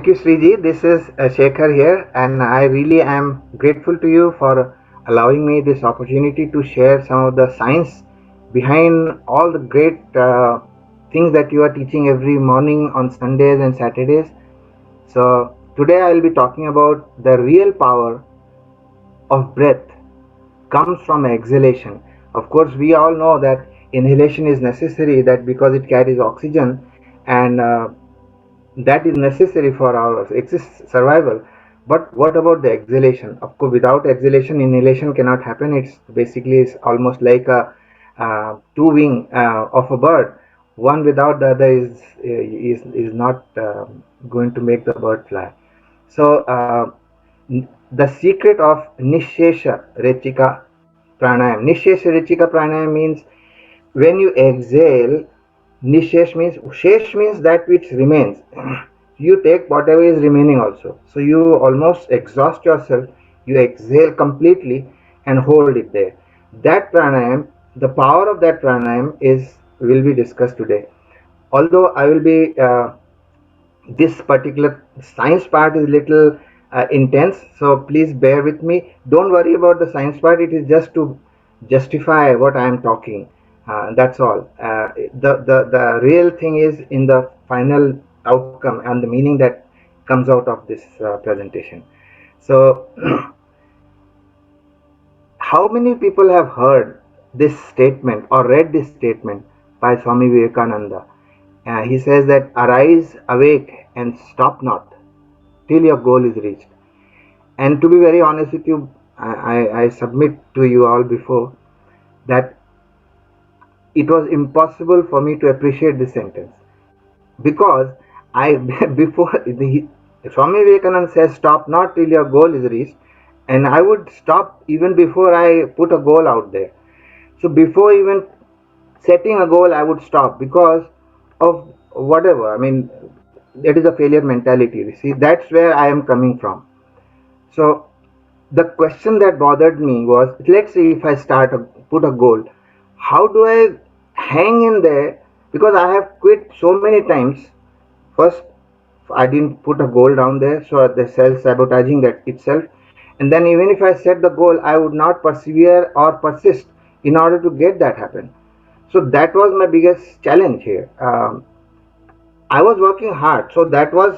Thank you, Sriji. This is Shekhar here, and I really am grateful to you for allowing me this opportunity to share some of the science behind all the great things that you are teaching every morning on Sundays and Saturdays. So, today I will be talking about the real power of breath comes from exhalation. Of course, we all know that inhalation is necessary that because it carries oxygen and that is necessary for our survival. But what about the exhalation? Of course, without exhalation, inhalation cannot happen. It's basically it's almost like a two wing of a bird. One without the other is not going to make the bird fly. So the secret of Nishesha Rechika Pranayam. Nishesha Rechika Pranayam means when you exhale, Shesh means that which remains. You take whatever is remaining also. So you almost exhaust yourself. You exhale completely and hold it there. That pranayam, the power of that pranayam is will be discussed today. Although I will be this particular science part is little intense, so please bear with me. Don't worry about the science part. It is just to justify what I am talking. That's all. The real thing is in the final outcome and the meaning that comes out of this presentation. So how many people have heard this statement or read this statement by Swami Vivekananda? He says that arise, awake, and stop not till your goal is reached. And to be very honest with you, I submit to you all before that it was impossible for me to appreciate this sentence because I before Swami Vivekananda says stop not till your goal is reached, and I would stop even before I put a goal out there. So before even setting a goal, I would stop because of whatever. I mean, that is a failure mentality. You see, that's where I am coming from. So the question that bothered me was, let's say if I put a goal, how do I hang in there? Because I have quit so many times. First, I didn't put a goal down there, so the self sabotaging that itself. And then even if I set the goal, I would not persevere or persist in order to get that happen. So that was my biggest challenge here. I was working hard, so that was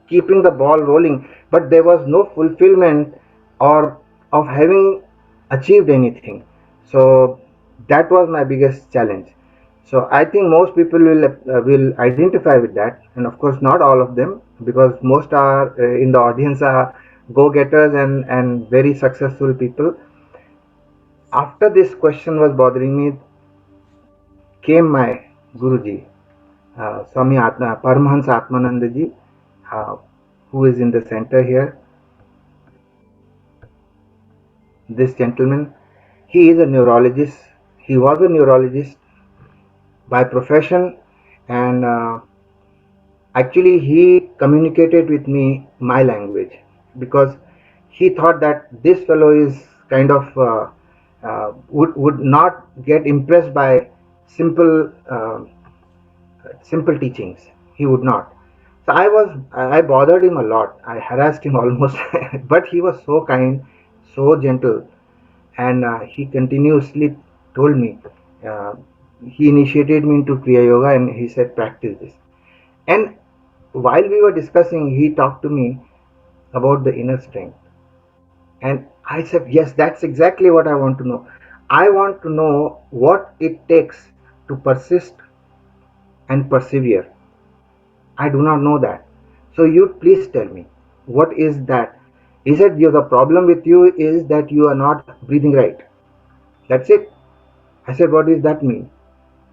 keeping the ball rolling, but there was no fulfillment or of having achieved anything. So that was my biggest challenge. So I think most people will identify with that, and of course not all of them, because most are in the audience are go-getters and very successful people. After this question was bothering me, came my Guruji, Swami Paramahansa Atmanandaji, who is in the center here. This gentleman, he is a neurologist. He was a neurologist by profession, and actually he communicated with me my language because he thought that this fellow is kind of would not get impressed by simple simple teachings. He would not. So I bothered him a lot. I harassed him almost, but he was so kind, so gentle, and he continuously told me. Uh, he initiated me into Kriya Yoga, and he said, practice this. And while we were discussing, he talked to me about the inner strength. And I said, yes, that's exactly what I want to know. I want to know what it takes to persist and persevere. I do not know that. So you please tell me, what is that? He said, the problem with you is that you are not breathing right. That's it. I said, what does that mean?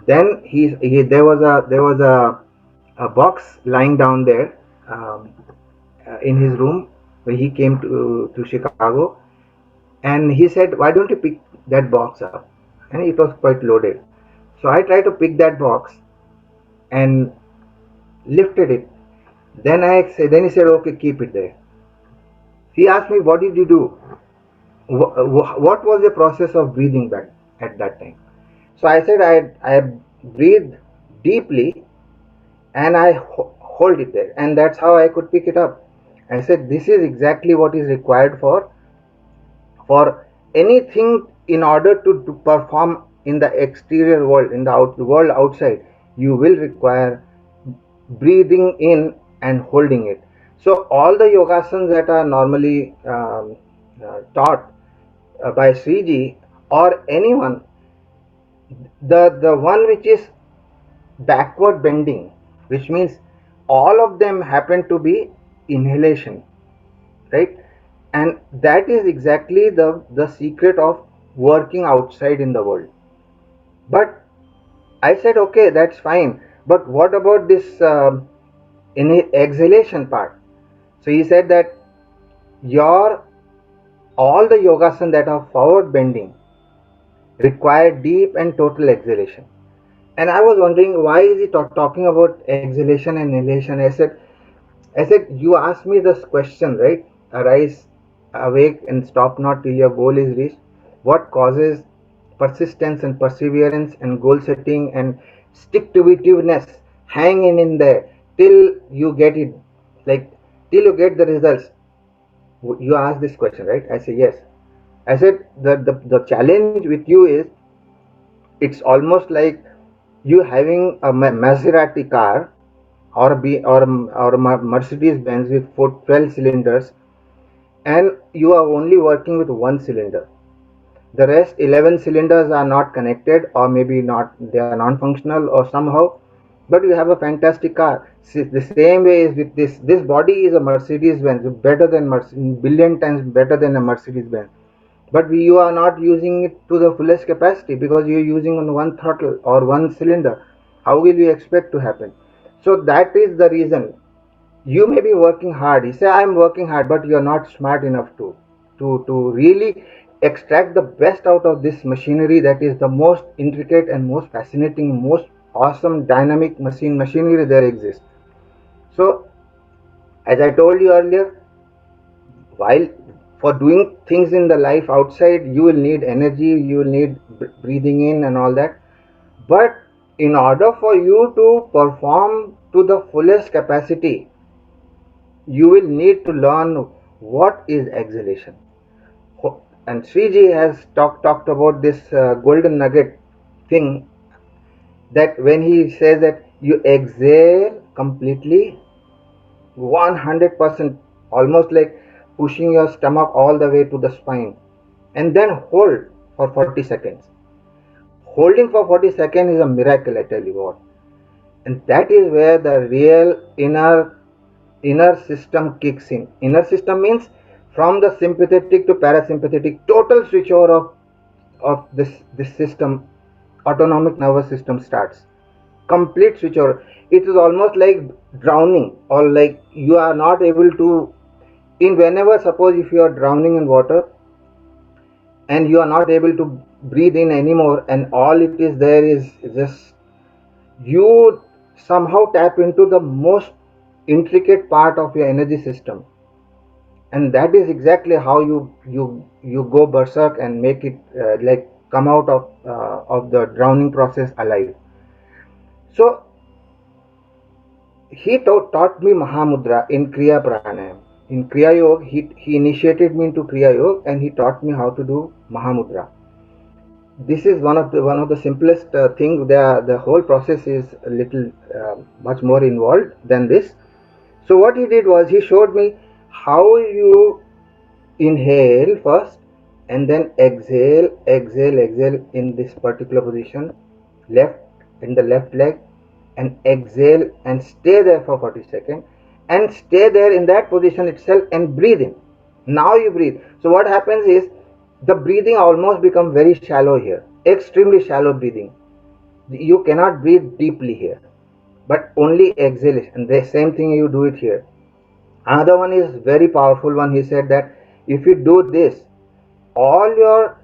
Then there was a box lying down there in his room when he came to Chicago, and he said, why don't you pick that box up? And it was quite loaded. So I tried to pick that box and lifted it. Then he said, okay, keep it there. He asked me, what did you do? What was the process of breathing back at that time? So I said, I breathed deeply and I hold it there, and that's how I could pick it up. I said this is exactly what is required for anything. In order to perform in the exterior world, in the world outside, you will require breathing in and holding it. So all the yogasanas that are normally taught by Sriji or anyone, the one which is backward bending, which means all of them happen to be inhalation, right? And that is exactly the secret of working outside in the world. But I said, okay, that's fine, but what about this exhalation part? So he said that your all the yogasana that are forward bending require deep and total exhalation. And I was wondering, why is he talking about exhalation and inhalation? I said, you asked me this question, right? Arise, awake, and stop not till your goal is reached. What causes persistence and perseverance and goal setting and stick to itiveness, hanging in there till you get it, like till you get the results? You asked this question, right? I said yes. I said the challenge with you is it's almost like you having a Maserati car or a Mercedes Benz with 12 cylinders, and you are only working with one cylinder. The rest 11 cylinders are not connected, or maybe not, they are non-functional or somehow, but you have a fantastic car. The same way is with this body is a Mercedes Benz, better than billion times better than a Mercedes Benz, but you are not using it to the fullest capacity because you are using on one throttle or one cylinder. How will you expect to happen? So that is the reason. You may be working hard. You say, I'm working hard, but you're not smart enough to really extract the best out of this machinery that is the most intricate and most fascinating, most awesome dynamic machinery there exists. So as I told you earlier, while for doing things in the life outside, you will need energy, you will need breathing in and all that. But in order for you to perform to the fullest capacity, you will need to learn what is exhalation. And Sriji has talked about this golden nugget thing, that when he says that you exhale completely 100%, almost like pushing your stomach all the way to the spine, and then hold for 40 seconds. Holding for 40 seconds is a miracle, I tell you what. And that is where the real inner system kicks in. Inner system means from the sympathetic to parasympathetic, total switchover of this system, autonomic nervous system starts. Complete switchover. It is almost like drowning, or like you are not able to, in whenever, suppose if you are drowning in water and you are not able to breathe in anymore, and all it is there is just you somehow tap into the most intricate part of your energy system, and that is exactly how you go berserk and make it like come out of the drowning process alive. So he taught me Mahamudra in Kriya Pranayam. In Kriya Yoga, he initiated me into Kriya Yoga, and he taught me how to do Mahamudra. This is one of the simplest thing. The whole process is a little much more involved than this. So what he did was he showed me how you inhale first and then exhale in this particular position, left in the left leg, and exhale and stay there for 40 seconds, and stay there in that position itself and breathe in. Now you breathe. So what happens is the breathing almost becomes very shallow here, extremely shallow breathing. You cannot breathe deeply here, but only exhalation. And the same thing you do it here. Another one is very powerful one. He said that if you do this, all your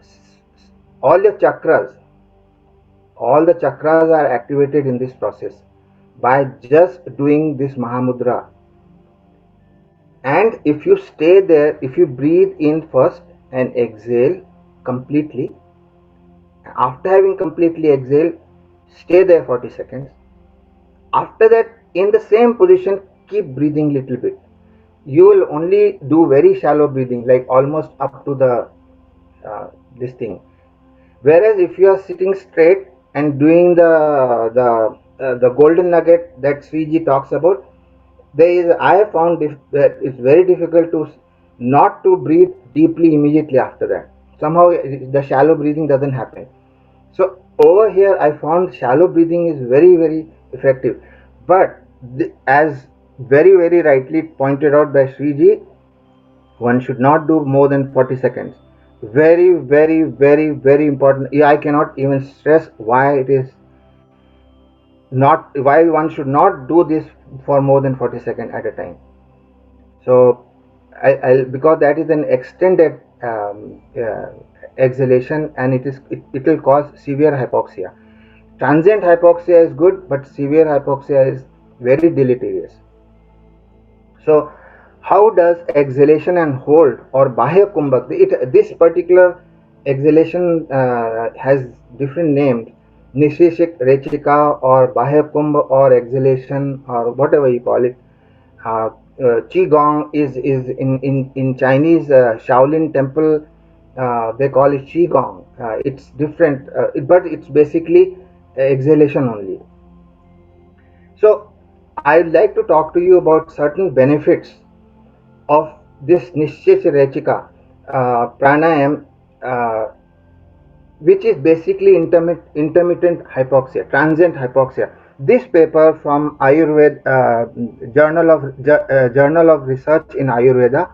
chakras, all the chakras are activated in this process by just doing this Mahamudra. And if you stay there, if you breathe in first and exhale completely, after having completely exhaled, stay there 40 seconds. After that, in the same position, keep breathing little bit. You will only do very shallow breathing, like almost up to the uh, this thing. Whereas if you are sitting straight and doing the golden nugget that Sriji talks about, there is, I have found that it's very difficult to not to breathe deeply immediately after that. Somehow the shallow breathing doesn't happen. So over here I found shallow breathing is very effective. But as very rightly pointed out by Sriji, one should not do more than 40 seconds. Very important. I cannot even stress why it is not, why one should not do this for more than 40 seconds at a time. So I'll, because that is an extended exhalation, and it will cause severe hypoxia. Transient hypoxia is good, but severe hypoxia is very deleterious. So how does exhalation and hold or Bahya Kumbhak, this particular exhalation has different names, Nishishik Rechika or Bahya Kumbh or exhalation or whatever you call it. Qigong is in Chinese Shaolin temple, they call it Qigong. It's different, but it's basically exhalation only. So I'd like to talk to you about certain benefits of this Nishchit Rechika pranayam, which is basically intermittent hypoxia, transient hypoxia. This paper from Ayurveda Journal of Research in Ayurveda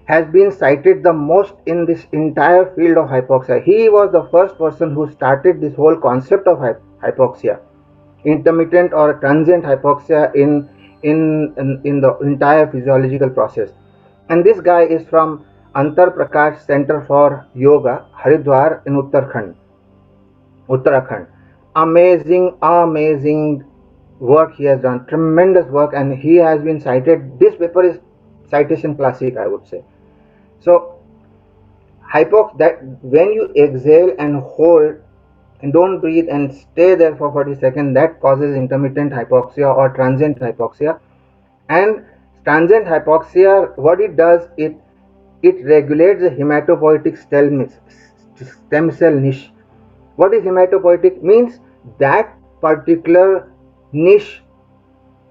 has been cited the most in this entire field of hypoxia. He was the first person who started this whole concept of hypoxia, intermittent or transient hypoxia in the entire physiological process. And this guy is from Antar Prakash Center for Yoga, Haridwar in Uttarakhand. Amazing work he has done, tremendous work, and he has been cited. This paper is citation classic, I would say. So that when you exhale and hold and don't breathe and stay there for 40 seconds, that causes intermittent hypoxia or transient hypoxia. And transient hypoxia, what it does, it regulates the hematopoietic stem cell niche. What is hematopoietic? Means that particular niche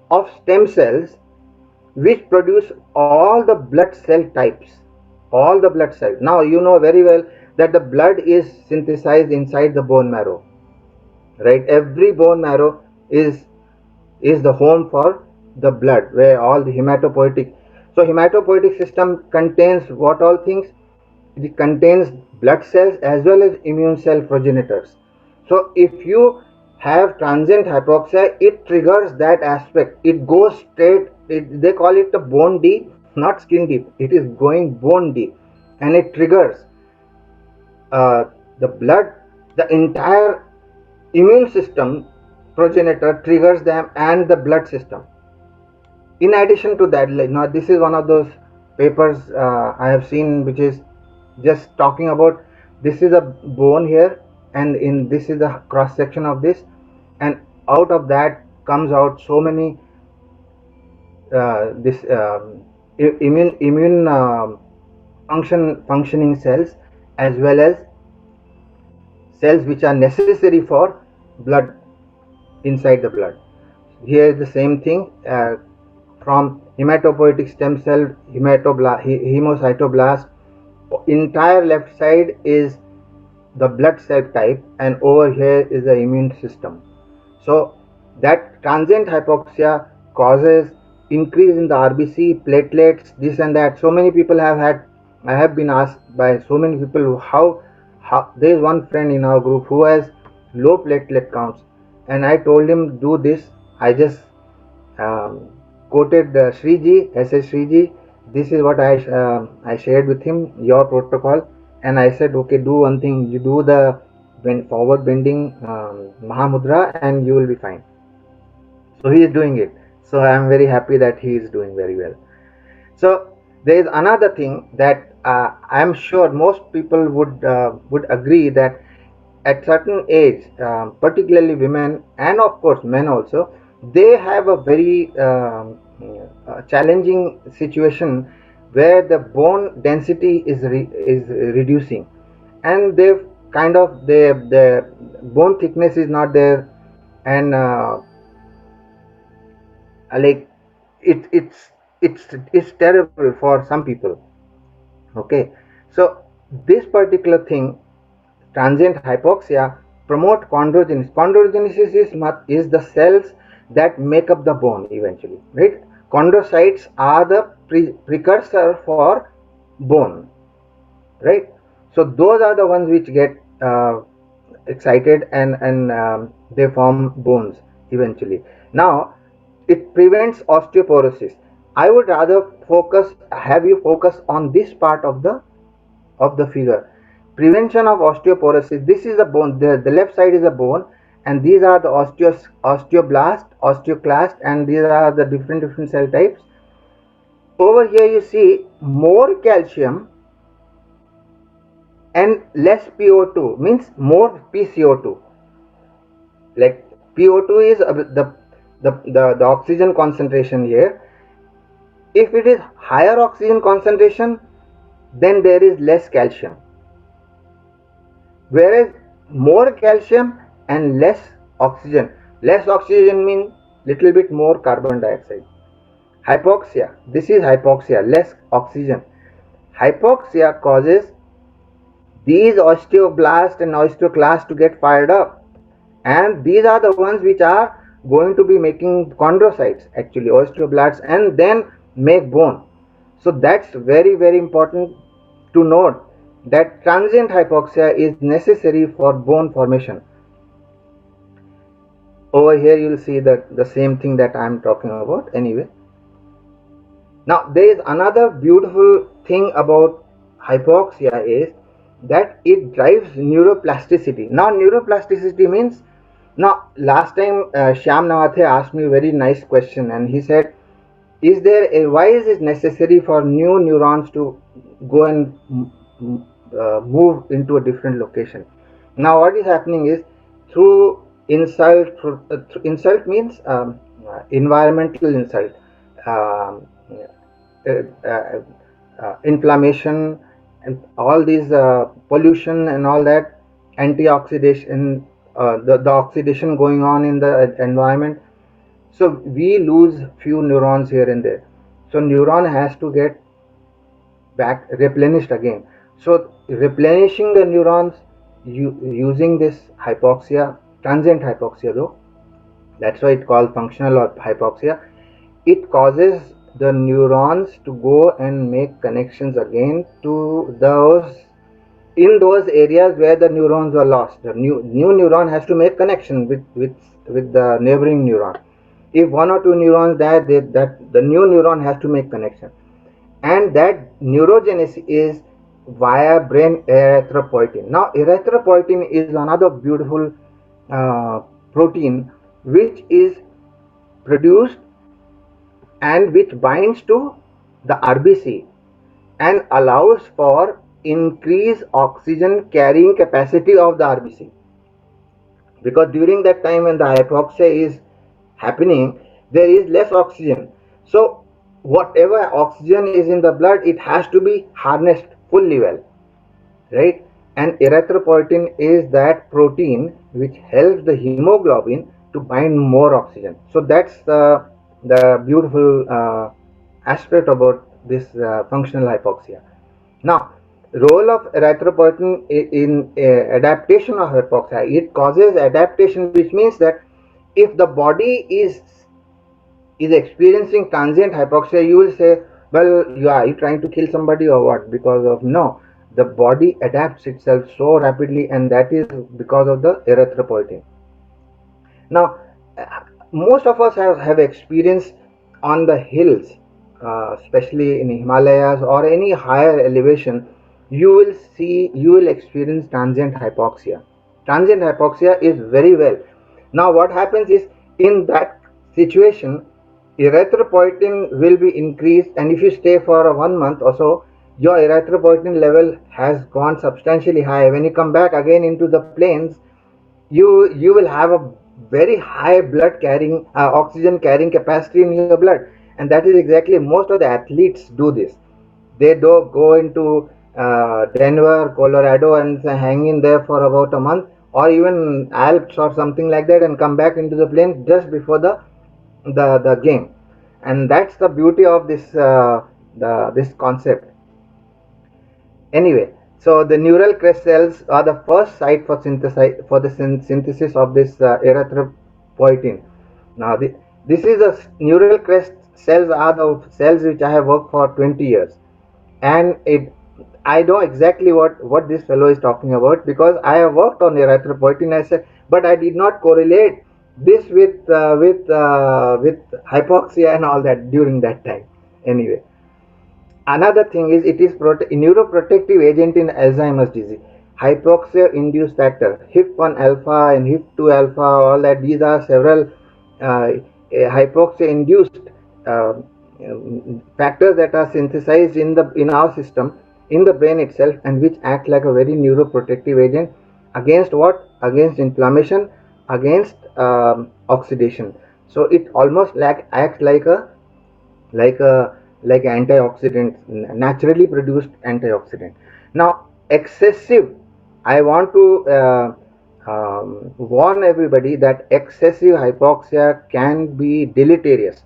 of stem cells which produce all the blood cell types, all the blood cells. Now you know very well that the blood is synthesized inside the bone marrow, right? Every bone marrow is the home for the blood, where all the hematopoietic. So hematopoietic system contains what all things? It contains blood cells as well as immune cell progenitors. So if you have transient hypoxia, it triggers that aspect. It goes straight, they call it the bone deep, not skin deep. It is going bone deep, and it triggers the blood, the entire immune system progenitor triggers them, and the blood system. In addition to that, now this is one of those papers I have seen which is just talking about, this is a bone here, and in this is the cross section of this, and out of that comes out so many this immune functioning cells, as well as cells which are necessary for blood inside the blood. Here is the same thing, from hematopoietic stem cell, hemocytoblast, entire left side is the blood cell type, and over here is the immune system. So that transient hypoxia causes increase in the RBC, platelets, this and that. So many people have had, I have been asked by so many people how there is one friend in our group who has low platelet counts, and I told him do this. I just quoted Sriji, SS Sriji. This is what I shared with him, your protocol, and I said, okay, do one thing. You do the forward bending Mahamudra, and you will be fine. So he is doing it. So I am very happy that he is doing very well. So there is another thing that I am sure most people would agree that at certain age, particularly women and of course men also, they have a very challenging situation where the bone density is reducing, and they kind of the bone thickness is not there, and like it's terrible for some people. Okay, so this particular thing, transient hypoxia, promote chondrogenesis. Chondrogenesis is the cells that make up the bone eventually, right? Chondrocytes are the precursor for bone, right? So those are the ones which get excited, and they form bones eventually. Now it prevents osteoporosis. I would rather have you focus on this part of the figure. Prevention of osteoporosis. This is a bone. The left side is a bone, and these are the osteoblast, osteoclast, and these are the different cell types. Over here you see more calcium and less PO2, means more PCO2. Like PO2 is the oxygen concentration here. If it is higher oxygen concentration, then there is less calcium. Whereas more calcium and less oxygen. Less oxygen means little bit more carbon dioxide. Hypoxia. This is hypoxia, less oxygen. Hypoxia causes these osteoblasts and osteoclasts to get fired up, and these are the ones which are going to be making chondrocytes, actually osteoblasts, and then make bone. So that's very important to note, that transient hypoxia is necessary for bone formation. Over here you will see that the same thing that I am talking about. Anyway, now there is another beautiful thing about hypoxia is that it drives neuroplasticity. Now neuroplasticity means, now last time Shyam Navathe asked me a very nice question, and he said, is there a, why is it necessary for new neurons to go and move into a different location? Now what is happening is, through insult, insult means environmental insult, um, inflammation, and all these pollution and all that, antioxidation, the oxidation going on in the environment. So we lose few neurons here and there. So neuron has to get back replenished again. So replenishing the neurons using this hypoxia, transient hypoxia though, that's why it's called functional or hypoxia. It causes the neurons to go and make connections again to those, in those areas where the neurons were lost. The new neuron has to make connection with the neighboring neuron. If one or two neurons die, that the new neuron has to make connection, and that neurogenesis is via brain erythropoietin. Now erythropoietin is another beautiful protein which is produced and which binds to the RBC and allows for increased oxygen carrying capacity of the RBC, because during that time when the hypoxia is happening, there is less oxygen. So whatever oxygen is in the blood, it has to be harnessed fully well, right? And erythropoietin is that protein which helps the hemoglobin to bind more oxygen. So that's the beautiful aspect about this functional hypoxia. Now, role of erythropoietin in adaptation of hypoxia, it causes adaptation, which means that if the body is experiencing transient hypoxia, you will say, well, are you trying to kill somebody or what? Because of, no, the body adapts itself so rapidly, and that is because of the erythropoietin. Now most of us have experience on the hills, especially in Himalayas or any higher elevation. You will experience transient hypoxia. Transient hypoxia is very well. Now what happens is, in that situation, erythropoietin will be increased, and if you stay for 1 month or so, your erythropoietin level has gone substantially high. When you come back again into the plains, you will have a very high blood carrying oxygen carrying capacity in your blood, and that is exactly most of the athletes do this. They do go into Denver, Colorado, and hang in there for about a month, or even Alps or something like that, and come back into the plane just before the game. And that's the beauty of this concept. Anyway, so the neural crest cells are the first site for synthesis of this erythropoietin. Now, this is a neural crest cells are the cells which I have worked for 20 years, and I know exactly what this fellow is talking about, because I have worked on erythropoietin. I said, but I did not correlate this with hypoxia and all that during that time. Anyway, another thing is it is neuroprotective agent in Alzheimer's disease. Hypoxia induced factor, HIF1 alpha and HIF2 alpha, all that. These are several uh, hypoxia induced uh, factors that are synthesized in our system, in the brain itself, and which act like a very neuroprotective agent against what? Against inflammation, against oxidation. So it almost like acts like a like antioxidant, naturally produced antioxidant. Now, excessive, I want to warn everybody that excessive hypoxia can be deleterious.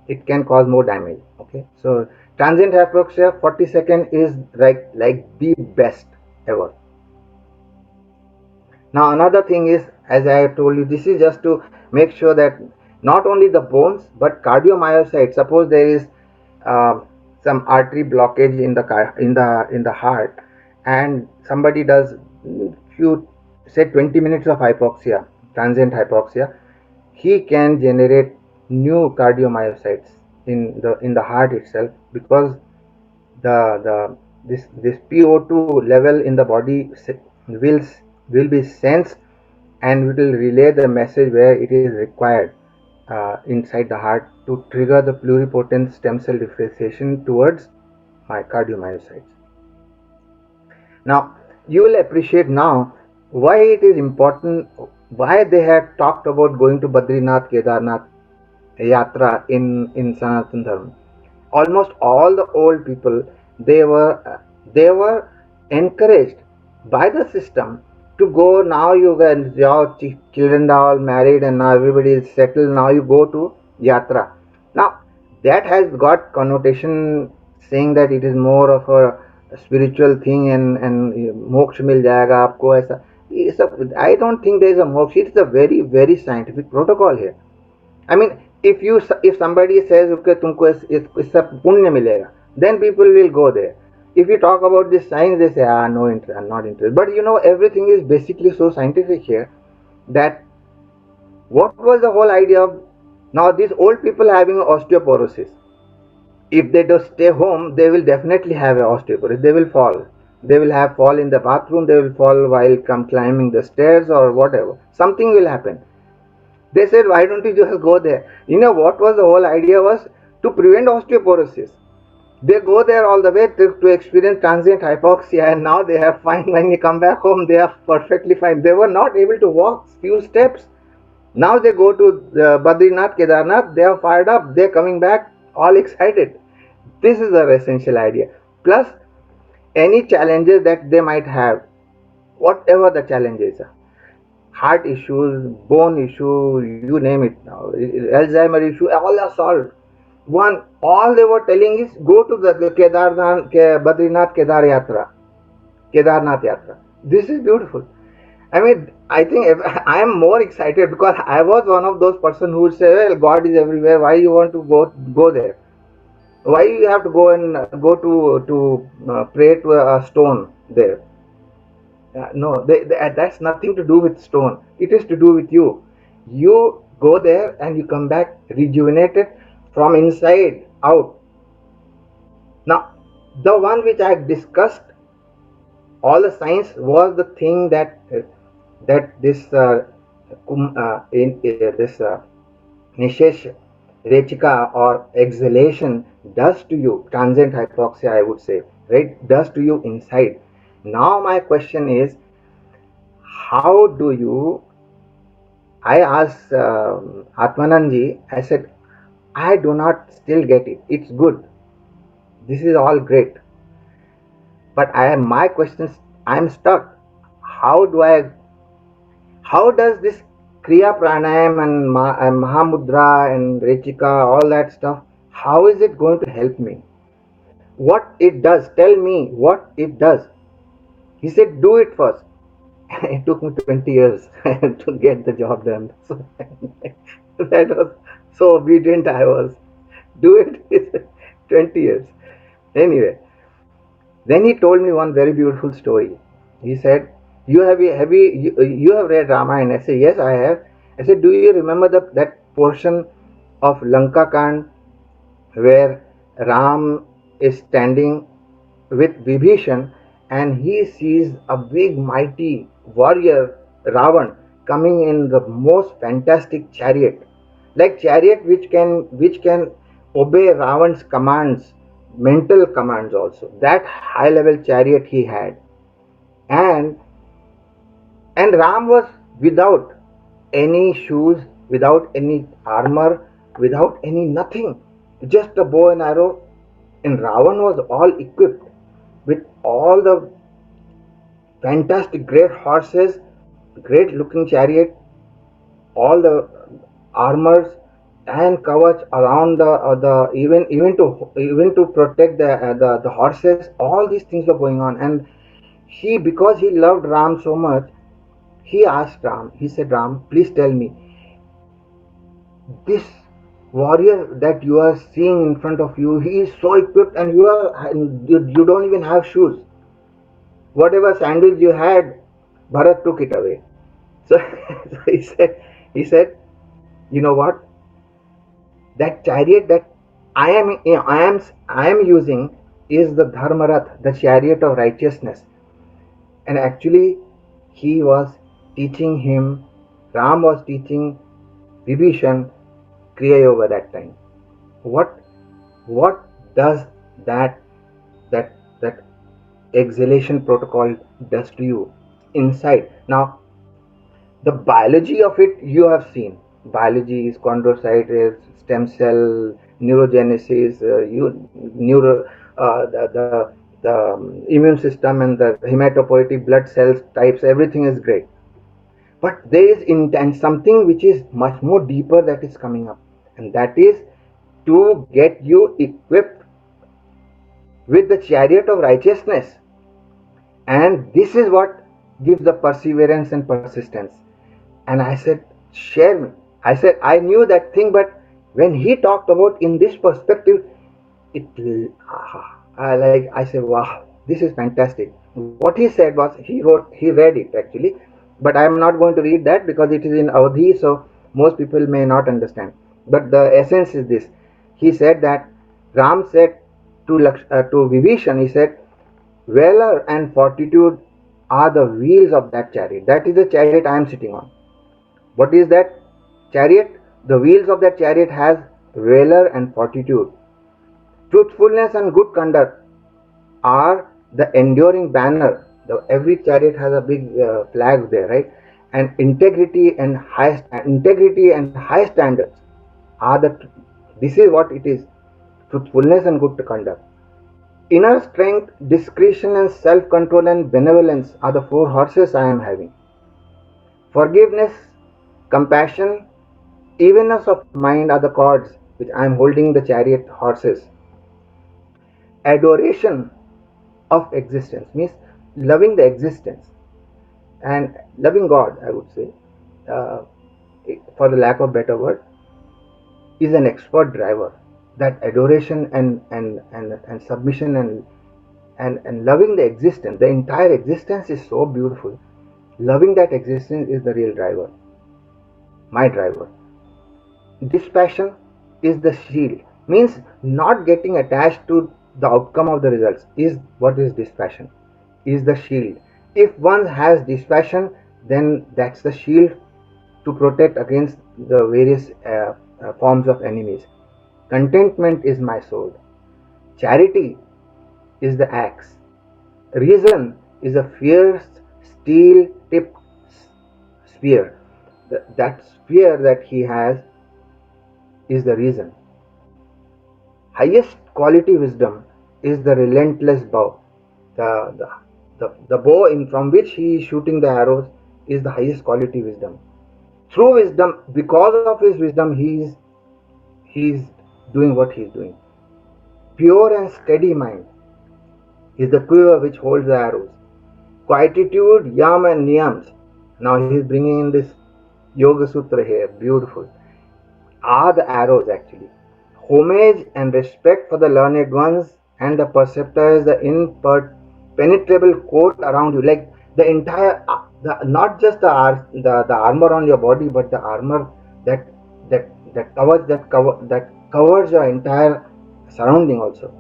It can cause more damage. Okay, so transient hypoxia 40 seconds is like the best ever. Now, another thing is, as I have told you, this is just to make sure that not only the bones but cardiomyocytes. Suppose there is uh, some artery blockage in the heart, and somebody does few, say 20 minutes of hypoxia, transient hypoxia, he can generate new cardiomyocytes in the heart itself, because the this PO2 level in the body will will be sensed, and it will relay the message where it is required inside the heart to trigger the pluripotent stem cell differentiation towards my cardiomyocytes. Now, you will appreciate now why it is important, why they have talked about going to Badrinath, Kedarnath Yatra in Sanatan Dharma. Almost all the old people, they were encouraged by the system to go. Now you guys, your children are all married and now everybody is settled. Now you go to yatra. Now that has got connotation saying that it is more of a spiritual thing, and moksha mil jayega aapko aisa. I don't think there is a moksha. It's a very very scientific protocol here. I mean, if somebody says okay तुमको इससे पुण्य मिलेगा, then people will go there. If you talk about this science, they say no interest, I'm not interested. But everything is basically so scientific here, that what was the whole idea of now these old people having osteoporosis? If they just stay home, they will definitely have osteoporosis. They will fall. They will have fall in the bathroom. They will fall while climbing the stairs or whatever. Something will happen. They said, why don't you just go there? What was the whole idea was to prevent osteoporosis. They go there all the way to experience transient hypoxia, and now they are fine. When you come back home, they are perfectly fine. They were not able to walk few steps. Now they go to Badrinath, Kedarnath, they are fired up, they are coming back all excited. This is the essential idea. Plus, any challenges that they might have, whatever the challenges are, heart issues, bone issue, you name it now, Alzheimer issue, all are solved. All they were telling is go to the Badrinath Kedarnath Yatra. This is beautiful. I mean, I think I am more excited because I was one of those person who would say, well, God is everywhere. Why you want to go there? Why you have to go and go to pray to a stone there? No, that's nothing to do with stone. It is to do with you. You go there and you come back rejuvenated from inside out. Now, the one which I discussed, all the science was the thing that this this Nishesh Rechika or exhalation does to you, transient hypoxia, I would say, right? Does to you inside. Now, my question is, how do you I asked Atmananji, I said, I do not still get it. It's good. This is all great. But my questions, I'm stuck. How do I, how does this Kriya Pranayam and Mahamudra and Rechika, all that stuff, how is it going to help me? What it does, tell me what it does. He said, do it first. It took me 20 years to get the job done. So that was so obedient I was. Do it. 20 years. Anyway, then he told me one very beautiful story. He said, you have read Ramayana? I said, yes, I have. I said, do you remember that portion of Lanka Kand where Ram is standing with Vibhishan and he sees a big mighty warrior Ravan coming in the most fantastic chariot, like chariot which can obey Ravan's commands, mental commands also. That high level chariot he had, and Ram was without any shoes, without any armor, without any nothing, just a bow and arrow. And Ravan was all equipped with all the fantastic, great horses, great looking chariot, all the armors and kavach around the even to protect the horses. All these things were going on, and he, because he loved Ram so much, he asked Ram. He said, Ram, please tell me, this warrior that you are seeing in front of you, he is so equipped, and you don't even have shoes. Whatever sandals you had, Bharat took it away. So, so he said, you know what? That chariot that I am using is the Dharmarath, the chariot of righteousness. And actually, he was teaching him. Ram was teaching Vibhishan Kriya Yoga that time. What what does that exhalation protocol does to you inside? Now, the biology of it you have seen. Biology is chondrocytes, stem cell, neurogenesis, the immune system and the hematopoietic blood cells types, everything is great. But there is intent, something which is much more deeper that is coming up, and that is to get you equipped with the chariot of righteousness. And this is what gives the perseverance and persistence. And I said, share me. I said, I knew that thing, but when he talked about in this perspective, I said, wow, this is fantastic. What he said was, he read it actually, but I am not going to read that because it is in Awadhi, so most people may not understand. But the essence is this. He said that Ram said to Vibhishan, he said, valor and fortitude are the wheels of that chariot. That is the chariot I am sitting on. What is that chariot? The wheels of that chariot has valor and fortitude. Truthfulness and good conduct are the enduring banner. Every chariot has a big flag there, right? And integrity and high standards are the. This is what it is. Truthfulness and good conduct. Inner strength, discretion and self-control and benevolence are the four horses I am having. Forgiveness, compassion, evenness of mind are the cords which I am holding the chariot horses. Adoration of existence means loving the existence and loving God, I would say, uh, for the lack of better word, is an expert driver. That adoration and submission and loving the existence, the entire existence is so beautiful. Loving that existence is the real driver, my driver. Dispassion is the shield, means not getting attached to the outcome of the results is what is dispassion, is the shield. If one has dispassion, then that's the shield to protect against the various forms of enemies. Contentment is my sword. Charity is the axe. Reason is a fierce steel tipped spear. That fear that he has is the reason. Highest quality wisdom is the relentless bow. The bow from which he is shooting the arrows is the highest quality wisdom. Through wisdom, because of his wisdom, he is doing what he is doing. Pure and steady mind is the quiver which holds the arrows. Quietude, yam and niyams. Now he is bringing in this Yoga Sutra here, beautiful. Are the arrows actually. Homage and respect for the learned ones and the preceptors, the impenetrable coat around you, like the entire, not just the armor on your body, but the armor that that covers your entire surrounding also.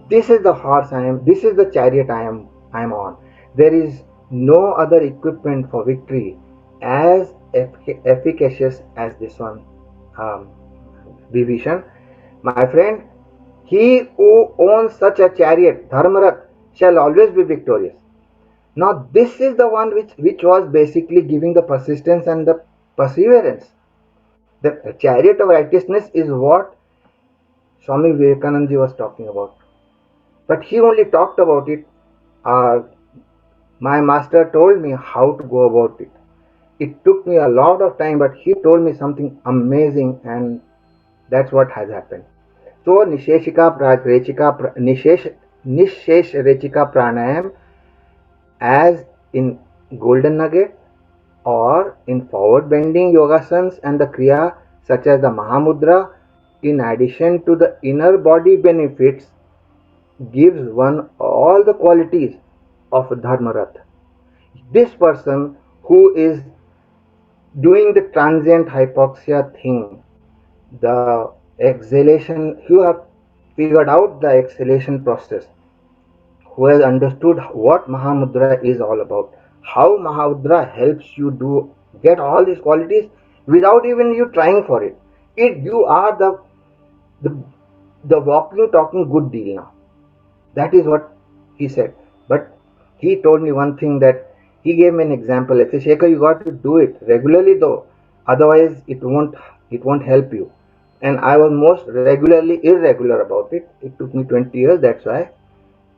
This is the horse I am. This is the chariot I am on. There is no other equipment for victory as efficacious as this one. Um, Vibhishan, my friend, he who owns such a chariot, Dharmarath, shall always be victorious. Now, this is the one which was basically giving the persistence and the perseverance. The chariot of righteousness is what Swami Vivekananda was talking about. But he only talked about it. Uh, my master told me how to go about it. It took me a lot of time, but he told me something amazing, and that's what has happened. So Nishesh Rechika Pranayam, as in Golden Nugget, or in forward bending yogasans and the Kriya such as the Mahamudra, in addition to the inner body benefits, gives one all the qualities of Dharmarath. This person who is doing the transient hypoxia thing, the exhalation, you have figured out the exhalation process, who has understood what Mahamudra is all about, how Mahamudra helps you do get all these qualities without even you trying for it. You are the the walking talking good deal now. That is what he said. But he told me one thing, that he gave me an example. He said, Shekhar, you got to do it regularly though, otherwise it won't help you. And I was most regularly irregular about it. It took me 20 years. That's why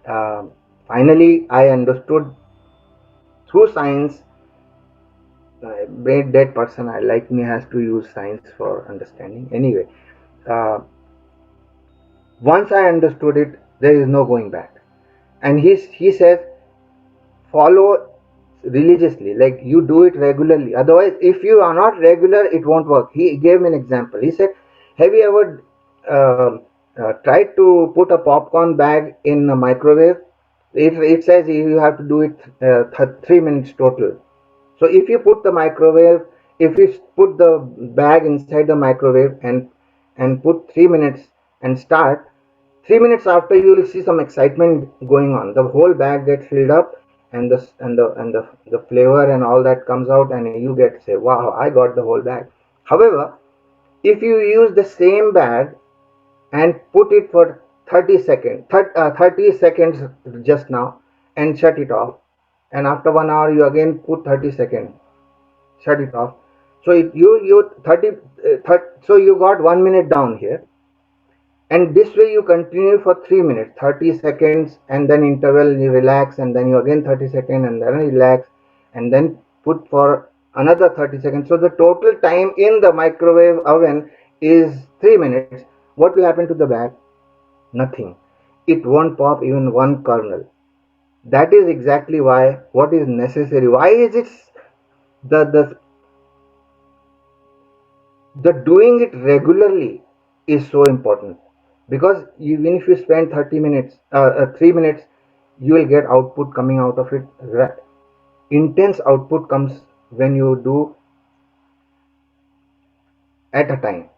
uh, finally I understood through science. Brain dead person I like me has to use science for understanding. Anyway, uh, once I understood it, there is no going back. And he says, follow religiously, like you do it regularly. Otherwise, if you are not regular, it won't work. He gave me an example. He said, have you ever tried to put a popcorn bag in a microwave? It says you have to do it 3 minutes total. So if you put the microwave, if you put the bag inside the microwave and put 3 minutes and start, 3 minutes after you will see some excitement going on. The whole bag gets filled up, and the flavor and all that comes out, and you get say, wow, I got the whole bag. However, if you use the same bag and put it for 30 seconds just now, and shut it off, and after 1 hour you again put 30 seconds, shut it off. So you 30, 30, so you got 1 minute down here, and this way you continue for 3 minutes, 30 seconds, and then interval, you relax, and then you again 30 seconds, and then relax, and then put for another 30 seconds. So the total time in the microwave oven is 3 minutes. What will happen to the bag? Nothing. It won't pop even one kernel. That is exactly why what is necessary. Why is it the the the doing it regularly is so important? Because even if you spend 30 minutes 3 minutes, you will get output coming out of it. Intense output comes when you do at a time.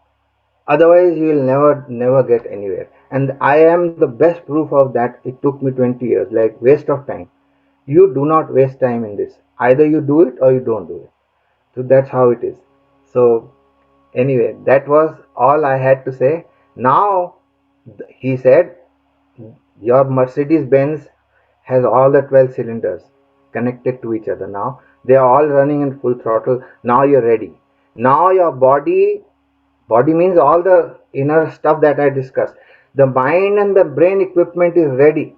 Otherwise you will never get anywhere. And I am the best proof of that. It took me 20 years, like waste of time. You do not waste time in this. Either you do it or you don't do it. So that's how it is. So anyway, that was all I had to say. Now he said, your Mercedes Benz has all the 12 cylinders connected to each other. Now they are all running in full throttle. Now you're ready. Now your body means all the inner stuff that I discussed. The mind and the brain equipment is ready.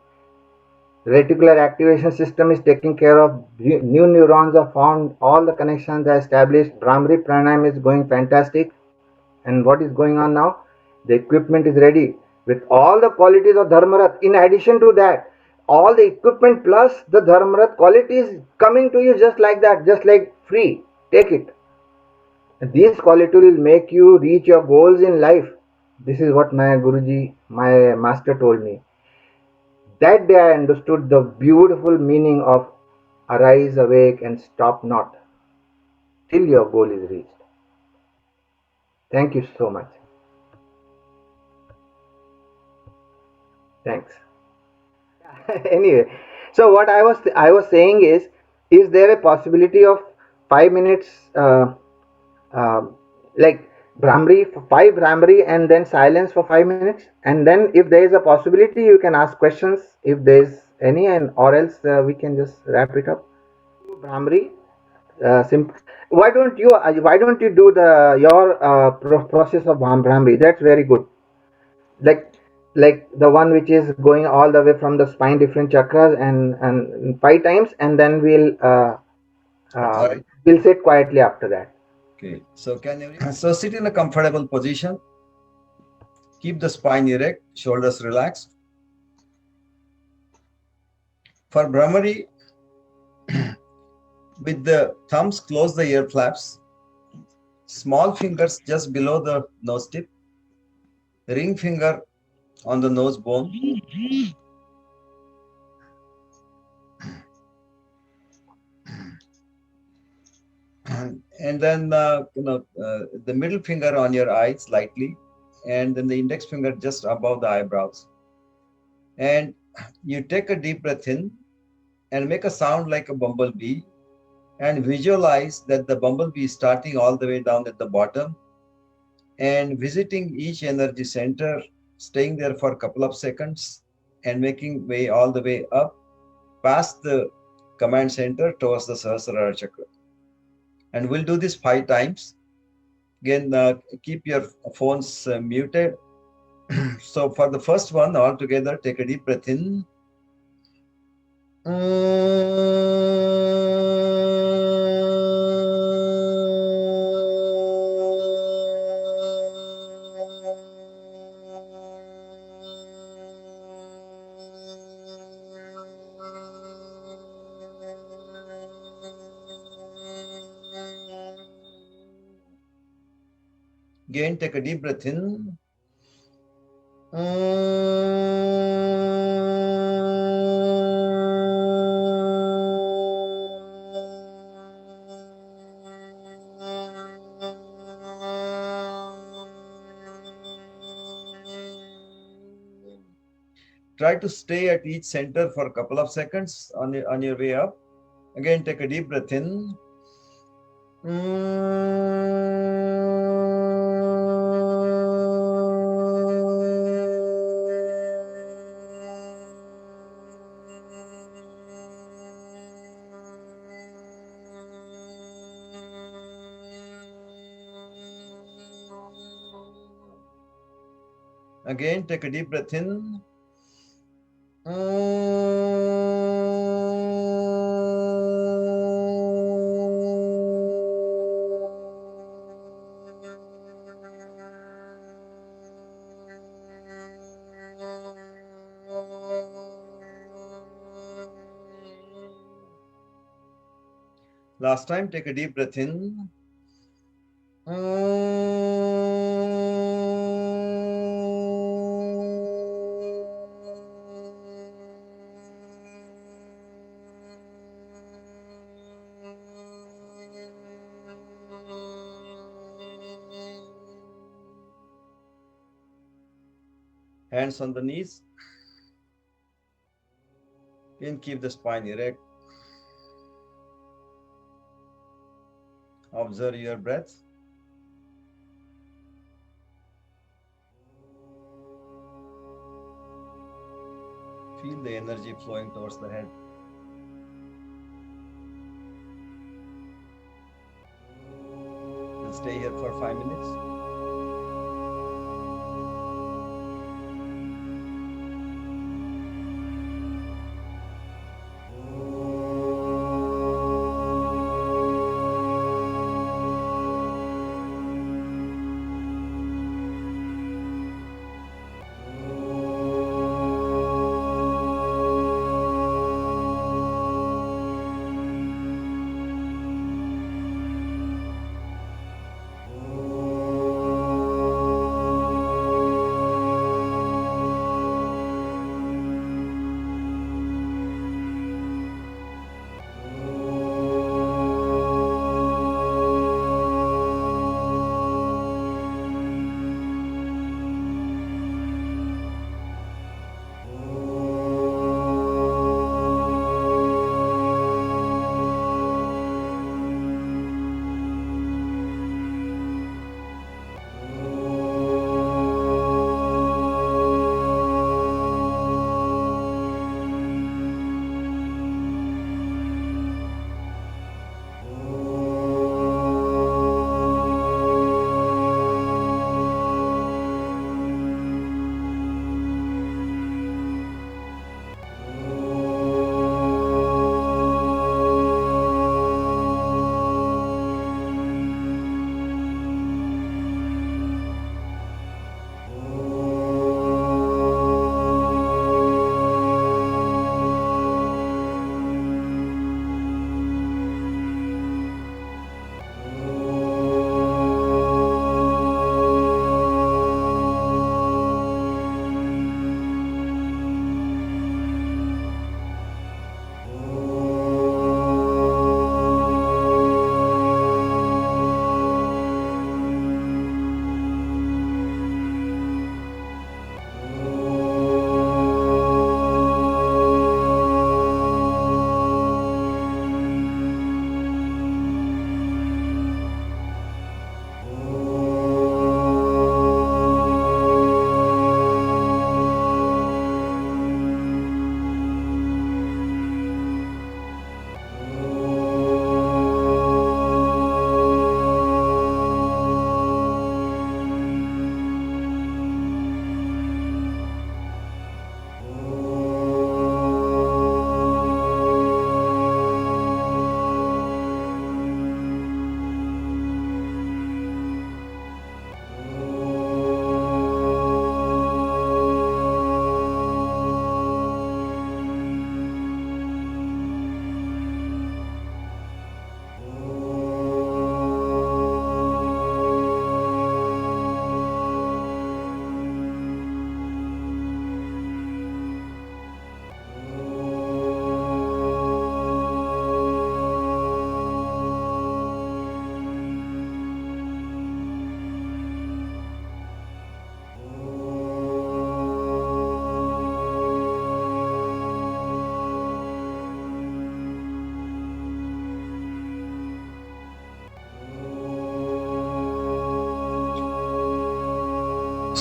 Reticular activation system is taking care of, new neurons are formed, all the connections are established. Brahmari pranayam is going fantastic. And what is going on now? The equipment is ready with all the qualities of Dharmarath. In addition to that, all the equipment plus the Dharmarath qualities coming to you just like that, just like free. Take it. These qualities will make you reach your goals in life. This is what my Guruji, my master told me. That day I understood the beautiful meaning of arise, awake, and stop not till your goal is reached. Thank you so much. Thanks. Anyway, so what I was saying is there a possibility of 5 minutes, uh, like Brahmari, 5 Brahmari, and then silence for 5 minutes, and then if there is a possibility, you can ask questions if there is any, and or else we can just wrap it up. Brahmari, why don't you do the your process of Brahmari? That's very good. like like the one which is going all the way from the spine, different chakras, and 5 times, and then All right. we'll sit quietly after that. Okay. So can everyone so sit in a comfortable position. Keep the spine erect, shoulders relaxed. For Brahmari, with the thumbs, close the ear flaps. Small fingers just below the nose tip. Ring finger on the nose bone. And then the middle finger on your eye slightly, and then the index finger just above the eyebrows. And you take a deep breath in and make a sound like a bumblebee, and visualize that the bumblebee is starting all the way down at the bottom and visiting each energy center, staying there for a couple of seconds and making way all the way up past the command center towards the Sahasrara chakra. And we'll do this 5 times. Again, keep your phones muted. So for the first one, all together, take a deep breath in. Again, take a deep breath in. Try to stay at each center for a couple of seconds on your way up. Again, take a deep breath in. Again, take a deep breath in. Last time, take a deep breath in. Hands on the knees. And keep the spine erect. Observe your breath. Feel the energy flowing towards the head. We'll stay here for 5 minutes.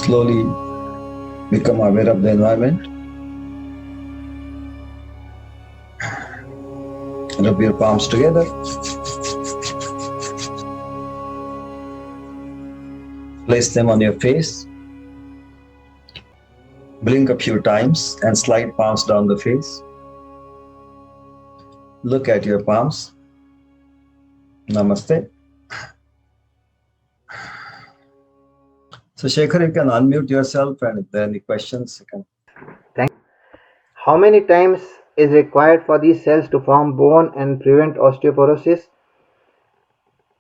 Slowly become aware of the environment. Rub your palms together. Place them on your face. Blink a few times and slide palms down the face. Look at your palms. Namaste. So Shekhar, you can unmute yourself, and if there are any questions, you can. Thank you. How many times is required for these cells to form bone and prevent osteoporosis?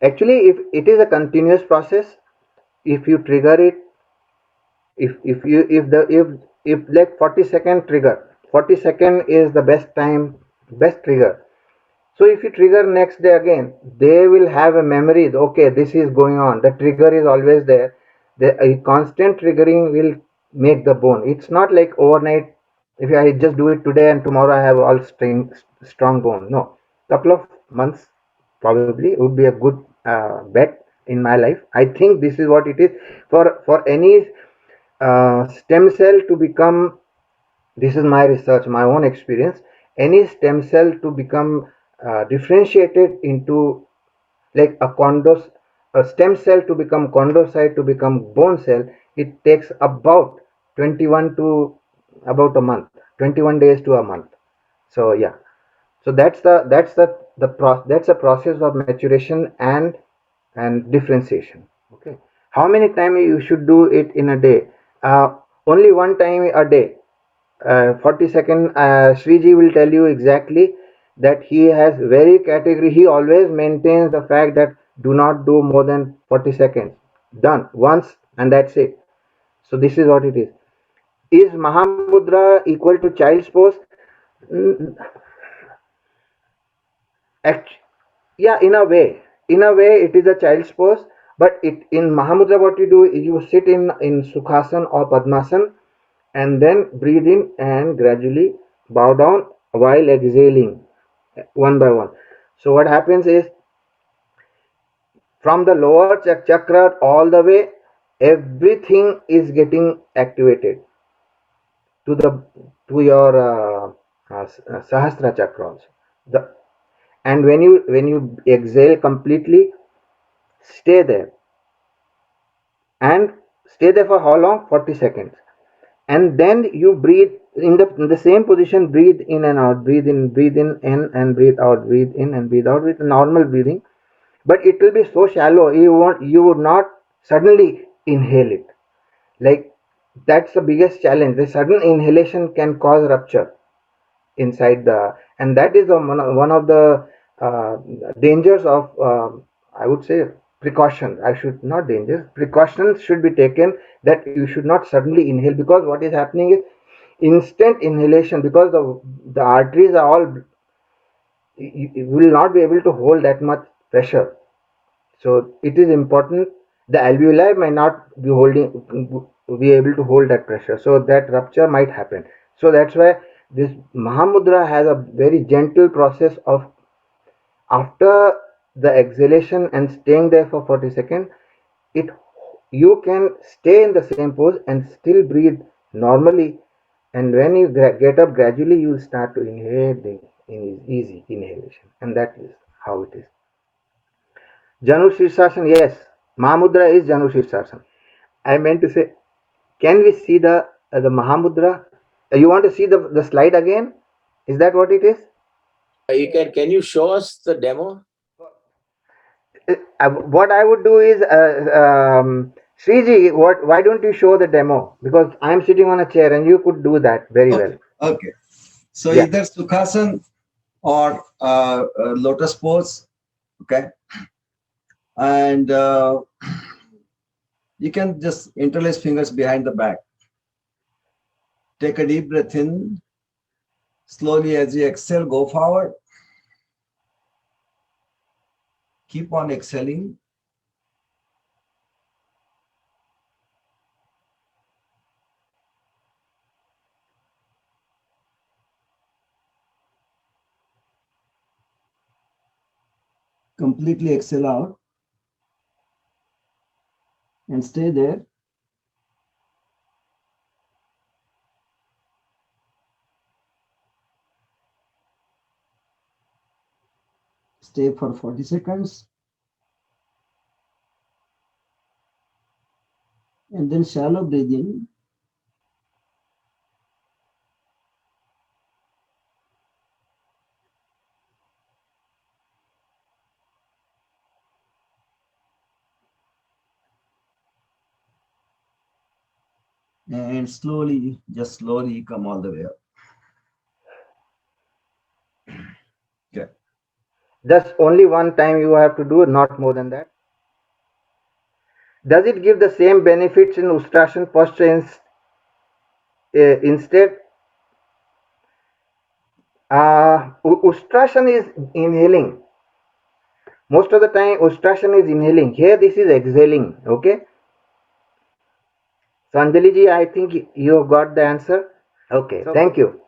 Actually, if it is a continuous process, if you trigger it, if you if like 40-second trigger, 40-second is the best time, best trigger. So if you trigger next day again, they will have a memory. Okay, this is going on. The trigger is always there. The constant triggering will make the bone. It's not like overnight. If I just do it today and tomorrow I have all strong bone. No, couple of months probably would be a good bet in my life. I think this is what it is for any stem cell to become. This is my research, my own experience. Any stem cell to become differentiated into like a stem cell to become chondrocyte to become bone cell, it takes about 21 to about a month, 21 days to a month. So yeah, so that's the process of maturation and differentiation. Okay, how many times you should do it in a day? Only one time a day. 40 second. Sriji will tell you exactly that he has very category. He always maintains the fact that do not do more than 40 seconds. Done once and that's it. So this is what it is. Is Mahamudra equal to child's pose? Mm, act- yeah, in a way it is a child's pose, but it in Mahamudra what you do is you sit in Sukhasan or Padmasan and then breathe in and gradually bow down while exhaling one by one. So what happens is from the lower chakra all the way, everything is getting activated to the to your Sahasra chakra also. The and when you exhale completely, stay there and stay there for how long? 40 seconds. And then you breathe in the same position, breathe in and out, breathe in and breathe out, breathe in and breathe out with normal breathing. But it will be so shallow, you would not suddenly inhale it. Like, that's the biggest challenge. The sudden inhalation can cause rupture inside the, and that is one of the uh, dangers of, I would say, precaution. I should not danger. Precautions should be taken that you should not suddenly inhale, because what is happening is instant inhalation, because the arteries are all, you will not be able to hold that much pressure. So it is important. The alveoli may not be able to hold that pressure, so that rupture might happen. So that's why this Mahamudra has a very gentle process of, after the exhalation and staying there for 40 seconds, it you can stay in the same pose and still breathe normally. And when you get up gradually, you will start to inhale in easy inhalation, and that is how it is. Janu Shirsasana, yes. Mahamudra is Janu Shirsasana. I meant to say, can we see the Mahamudra? You want to see the slide again? Is that what it is? Can you show us the demo? What I would do is, Sriji, why don't you show the demo? Because I'm sitting on a chair and you could do that very well. Okay. So Yeah. either Sukhasan or lotus pose. Okay. And you can just interlace fingers behind the back. Take a deep breath in. Slowly as you exhale, go forward. Keep on exhaling. Completely exhale out and stay there. Stay for 40 seconds. And then shallow breathing. And slowly, just slowly come all the way up. Okay. Just only one time you have to do, not more than that. Does it give the same benefits in Ustrasana posture instead? Ustrasana is inhaling. Most of the time, Ustrasana is inhaling. Here, this is exhaling. Okay. So, Anjali ji, I think you got the answer. Okay, thank you.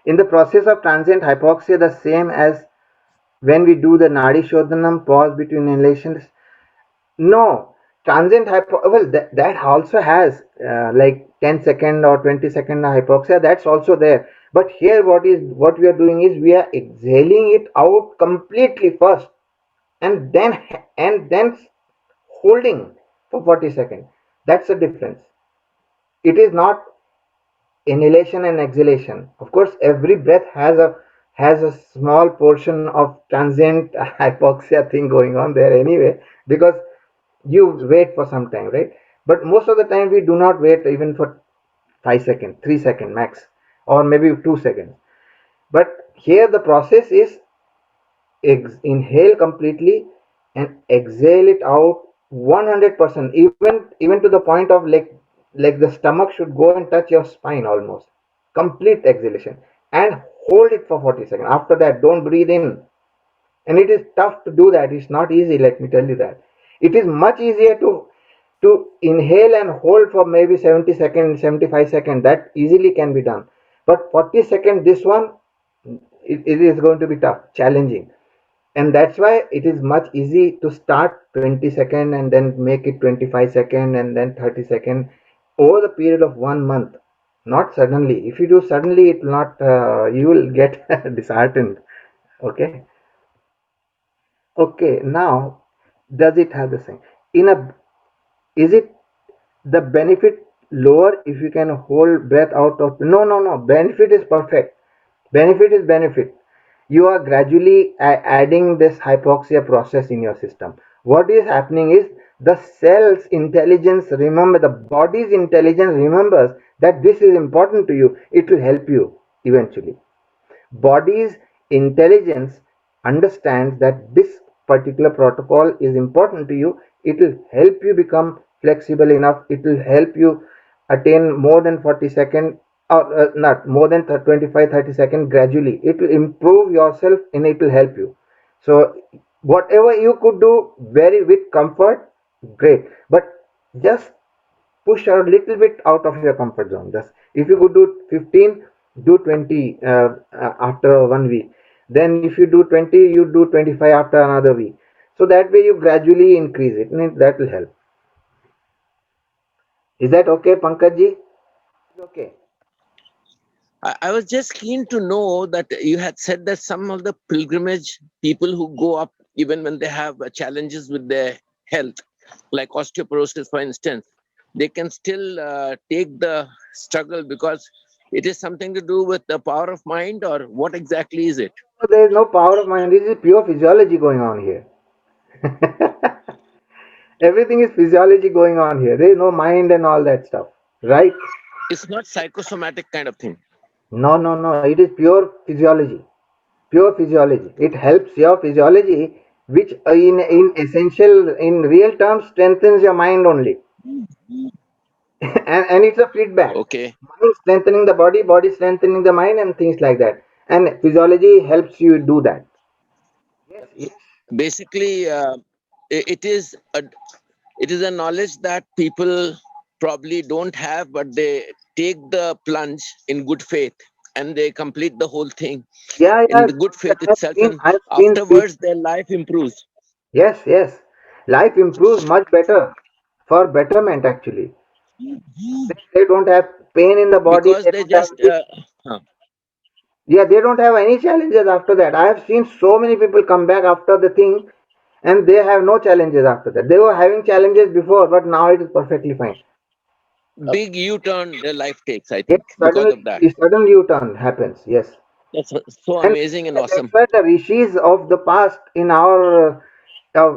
In the process of transient hypoxia, the same as when we do the Nadi Shodhanam, pause between inhalations. No, transient well, that also has like 10-second or 20-second hypoxia. That's also there. But here, what we are doing is we are exhaling it out completely first, and then holding for 40 seconds. That's the difference. It is not inhalation and exhalation. Of course, every breath has a small portion of transient hypoxia thing going on there anyway, because you wait for some time, right? But most of the time we do not wait even for 5 seconds, 3 seconds max, or maybe 2 seconds. But here the process is inhale completely and exhale it out 100%, even to the point of like the stomach should go and touch your spine almost. Complete exhalation, and hold it for 40 seconds. After that, don't breathe in. And it is tough to do that. It's not easy, let me tell you that. It is much easier to inhale and hold for maybe 70 seconds, 75 seconds. That easily can be done. But 40 seconds, this one, it is going to be tough, challenging. And that's why it is much easy to start 20 second and then make it 25 second and then 30 second over the period of 1 month. Not suddenly. If you do suddenly, it will not, you will get disheartened. Okay. Okay, now does it have the same? In a Is it the benefit lower if you can hold breath out of? No, no, no. Benefit is perfect. Benefit is benefit. You are gradually adding this hypoxia process in your system. What is happening is the cell's intelligence, remember, the body's intelligence remembers that this is important to you. It will help you eventually. Body's intelligence understands that this particular protocol is important to you. It will help you become flexible enough. It will help you attain more than 40 second, or not more than 25 30 seconds gradually. It will improve yourself and it will help you. So whatever you could do very with comfort, great, but just push a little bit out of your comfort zone. Just if you could do 15, do 20 after 1 week. Then if you do 20, you do 25 after another week. So that way you gradually increase it, and that will help. Is that okay, Pankaj ji? Okay. I was just keen to know that you had said that some of the pilgrimage people who go up, even when they have challenges with their health, like osteoporosis, for instance, they can still take the struggle because it is something to do with the power of mind, or what exactly is it? So there is no power of mind. This is pure physiology going on here. Everything is physiology going on here. There is no mind and all that stuff, right? It's not psychosomatic kind of thing. No, no, no. It is pure physiology. Pure physiology. It helps your physiology, which in essential, in real terms, strengthens your mind only. And it's a feedback. Okay. Mind strengthening the body, body strengthening the mind, and things like that. And physiology helps you do that. Yes, yes. Basically, it is a knowledge that people probably don't have, but they take the plunge in good faith and they complete the whole thing Yeah, in yeah. the good faith itself, and I've seen people. afterwards their life improves Yes, yes. Life improves much better, for betterment actually. They don't have pain in the body. because They they don't have just this. huh. Yeah, they don't have any challenges after that. I have seen so many people come back after the thing, and they have no challenges after that. They were having challenges before, but now it is perfectly fine. big U-turn their life takes, I Yes, think, because of that. sudden U-turn happens. Yes, That's so and amazing and that's awesome. why the rishis of the past in our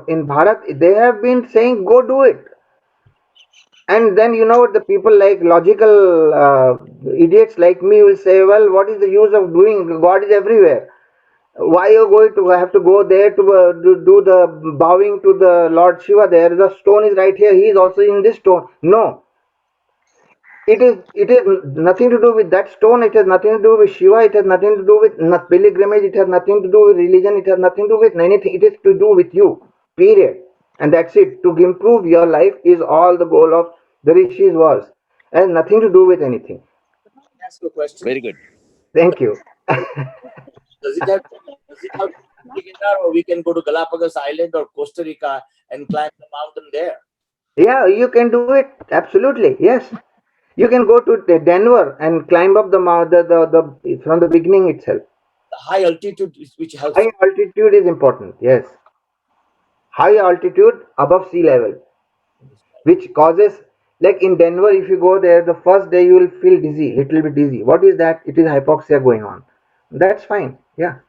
in Bharat, they have been saying, "Go do it." And then the people like logical idiots like me will say, "Well, what is the use of doing? God is everywhere. Why you going to have to go there to do the bowing to the Lord Shiva? There, the stone is right here. He is also in this stone." No, it is nothing to do with that stone. It has nothing to do with Shiva. It has nothing to do with pilgrimage. It has nothing to do with religion. It has nothing to do with anything. It is to do with you. Period. And that's it. To improve your life is all the goal of the rishis was. It has nothing to do with anything. Ask you a question. Very good. Thank you. Does it have together, or we can go to Galapagos Island or Costa Rica and climb the mountain there? Yeah, you can do it. Absolutely. Yes. You can go to Denver and climb up the from the beginning itself. The high altitude which helps. High altitude is important. Yes. High altitude above sea level. which causes, like in Denver, if you go there, the first day you will feel dizzy, little bit dizzy. What is that? It is hypoxia going on. That's fine. Yeah.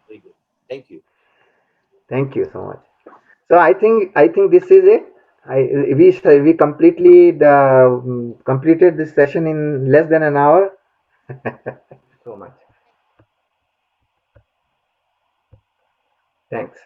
Very good. Thank you. Thank you so much. So I think this is it. We completely completed this session in less than an hour. So much. Thanks.